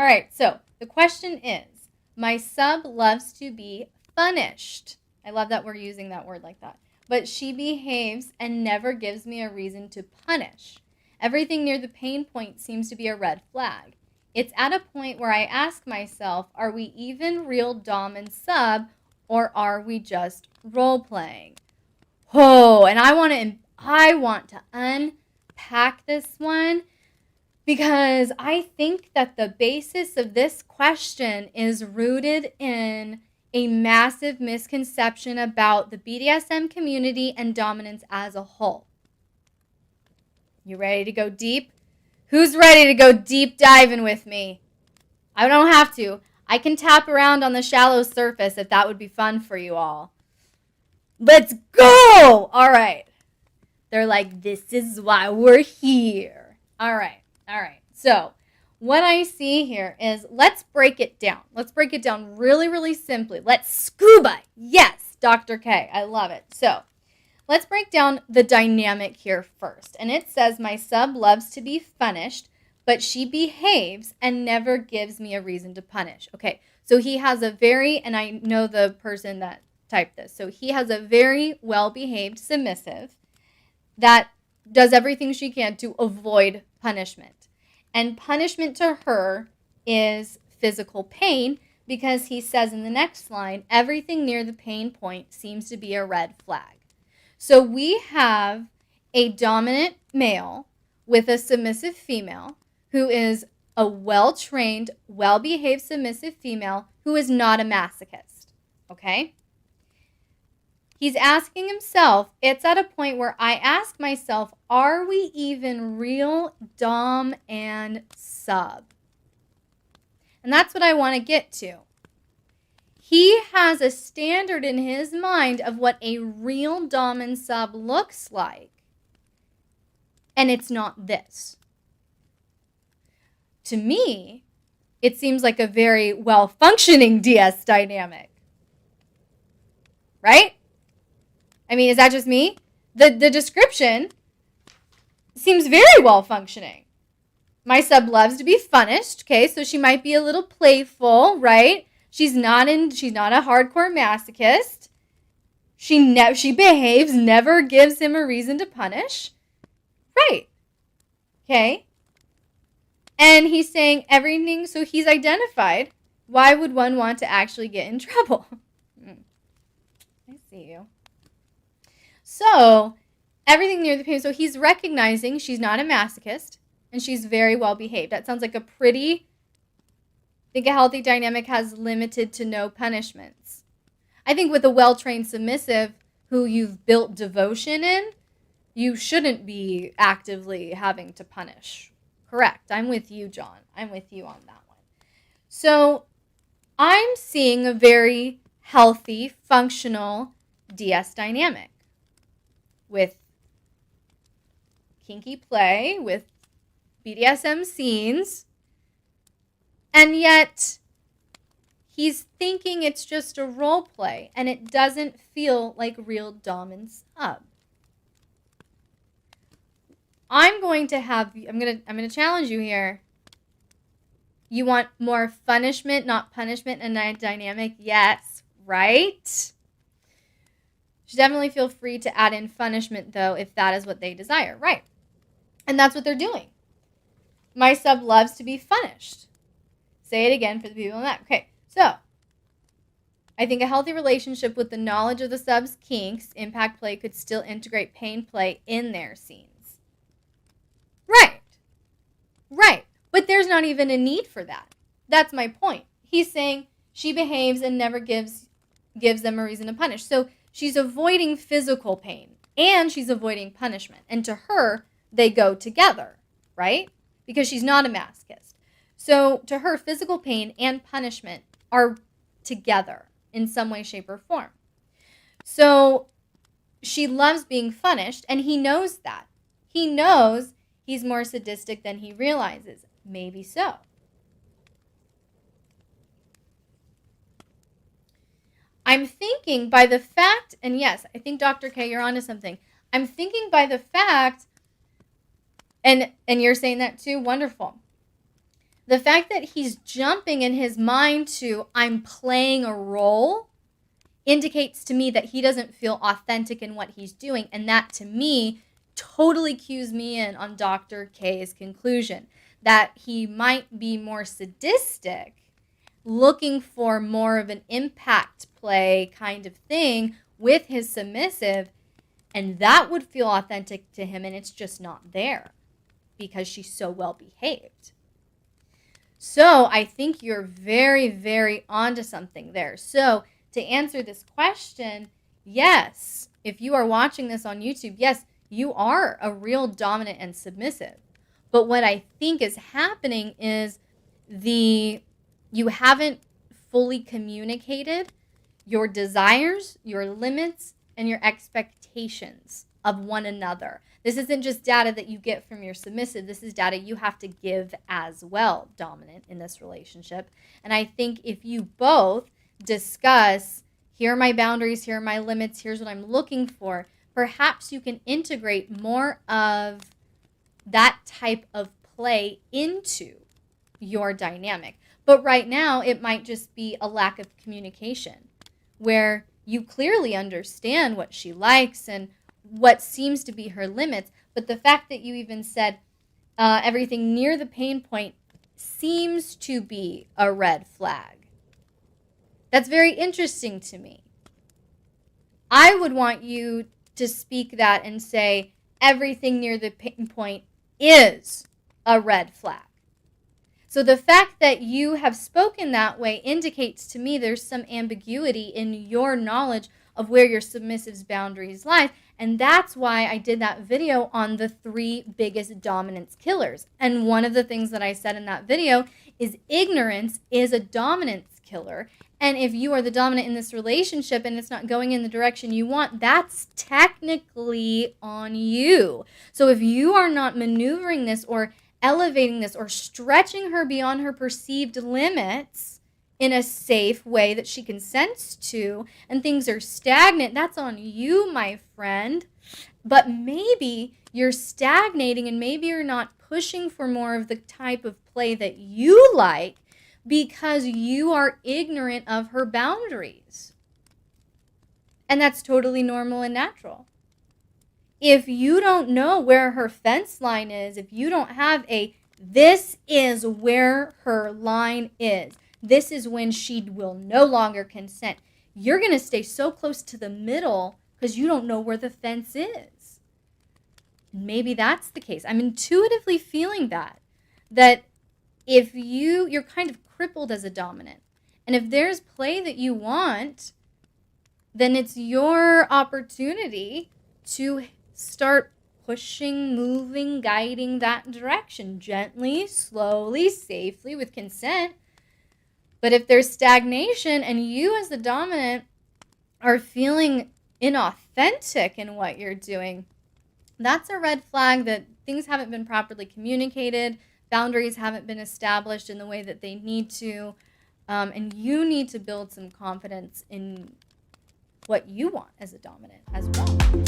right, so the question is, my sub loves to be punished. I love that we're using that word like that. But she behaves and never gives me a reason to punish. Everything near the pain point seems to be a red flag. It's at a point where I ask myself, are we even real dom and sub, or are we just role-playing? Oh, and I want to unpack this one because I think that the basis of this question is rooted in a massive misconception about the BDSM community and dominance as a whole. You ready to go deep? Who's ready to go deep diving with me? I don't have to. I can tap around on the shallow surface if that would be fun for you all. Let's go! All right. They're like, this is why we're here. All right. So what I see here is, let's break it down. Let's break it down really, really simply. Let's scuba. Yes, Dr. K. I love it. So let's break down the dynamic here first. And it says, my sub loves to be punished, but she behaves and never gives me a reason to punish. Okay, so he has a very, and I know the person that typed this, so he has a very well-behaved submissive that does everything she can to avoid punishment. And punishment to her is physical pain, because he says in the next line, everything near the pain point seems to be a red flag. So we have a dominant male with a submissive female who is a well-trained, well-behaved submissive female who is not a masochist, okay? He's asking himself, it's at a point where I ask myself, are we even real dom and sub? And that's what I want to get to. He has a standard in his mind of what a real dom and sub looks like. And it's not this. To me, it seems like a very well-functioning DS dynamic. Right? I mean, is that just me? The description seems very well-functioning. My sub loves to be punished, okay? So she might be a little playful, right? She's not a hardcore masochist. She behaves, never gives him a reason to punish. Right. Okay? And he's saying everything, so he's identified. Why would one want to actually get in trouble? I see you. So, everything near the pain. So he's recognizing she's not a masochist, and she's very well behaved. That sounds like I think a healthy dynamic has limited to no punishments. I think with a well-trained submissive who you've built devotion in, you shouldn't be actively having to punish. Correct. I'm with you, John. I'm with you on that one. So I'm seeing a very healthy, functional DS dynamic with kinky play, with BDSM scenes, and yet he's thinking it's just a role play, and it doesn't feel like real dom and sub. I'm going to challenge you here. You want more punishment, not punishment, in a dynamic? Yes, right? Should definitely feel free to add in punishment, though, if that is what they desire. Right. And that's what they're doing. My sub loves to be punished. Say it again for the people in that. Okay, so I think a healthy relationship with the knowledge of the sub's kinks, impact play, could still integrate pain play in their scenes. Right. But there's not even a need for that. That's my point. He's saying she behaves and never gives them a reason to punish. So she's avoiding physical pain and she's avoiding punishment. And to her, they go together, right? Because she's not a masochist. So to her, physical pain and punishment are together in some way, shape, or form. So she loves being punished, and he knows that. He knows he's more sadistic than he realizes. Maybe so. I'm thinking by the fact, and yes, I think Dr. K, you're onto something. I'm thinking by the fact, and you're saying that too, wonderful. The fact that he's jumping in his mind to, I'm playing a role, indicates to me that he doesn't feel authentic in what he's doing. And that, to me, totally cues me in on Dr. K's conclusion that he might be more sadistic, looking for more of an impact play kind of thing with his submissive, and that would feel authentic to him, and it's just not there because she's so well behaved. So I think you're very, very onto something there. So to answer this question, yes, if you are watching this on YouTube, yes, you are a real dominant and submissive. But what I think is happening is you haven't fully communicated your desires, your limits, and your expectations of one another. This isn't just data that you get from your submissive. This is data you have to give as well, dominant, in this relationship. And I think if you both discuss, here are my boundaries, here are my limits, here's what I'm looking for, perhaps you can integrate more of that type of play into your dynamic. But right now, it might just be a lack of communication where you clearly understand what she likes and what seems to be her limits. But the fact that you even said everything near the pain point seems to be a red flag. That's very interesting to me. I would want you to speak that and say everything near the pain point is a red flag. So the fact that you have spoken that way indicates to me there's some ambiguity in your knowledge of where your submissive's boundaries lie. And that's why I did that video on the 3 biggest dominance killers. And one of the things that I said in that video is ignorance is a dominance killer. And if you are the dominant in this relationship and it's not going in the direction you want, that's technically on you. So if you are not maneuvering this or elevating this or stretching her beyond her perceived limits in a safe way that she consents to, and things are stagnant, that's on you, my friend. But maybe you're stagnating and maybe you're not pushing for more of the type of play that you like because you are ignorant of her boundaries. And that's totally normal and natural. If you don't know where her fence line is, if you don't have this is where her line is, this is when she will no longer consent, you're going to stay so close to the middle because you don't know where the fence is. Maybe that's the case. I'm intuitively feeling that if you're kind of crippled as a dominant, and if there's play that you want, then it's your opportunity to start pushing, moving, guiding that direction gently, slowly, safely, with consent. But if there's stagnation and you as the dominant are feeling inauthentic in what you're doing, that's a red flag that things haven't been properly communicated, boundaries haven't been established in the way that they need to, and you need to build some confidence in what you want as a dominant as well.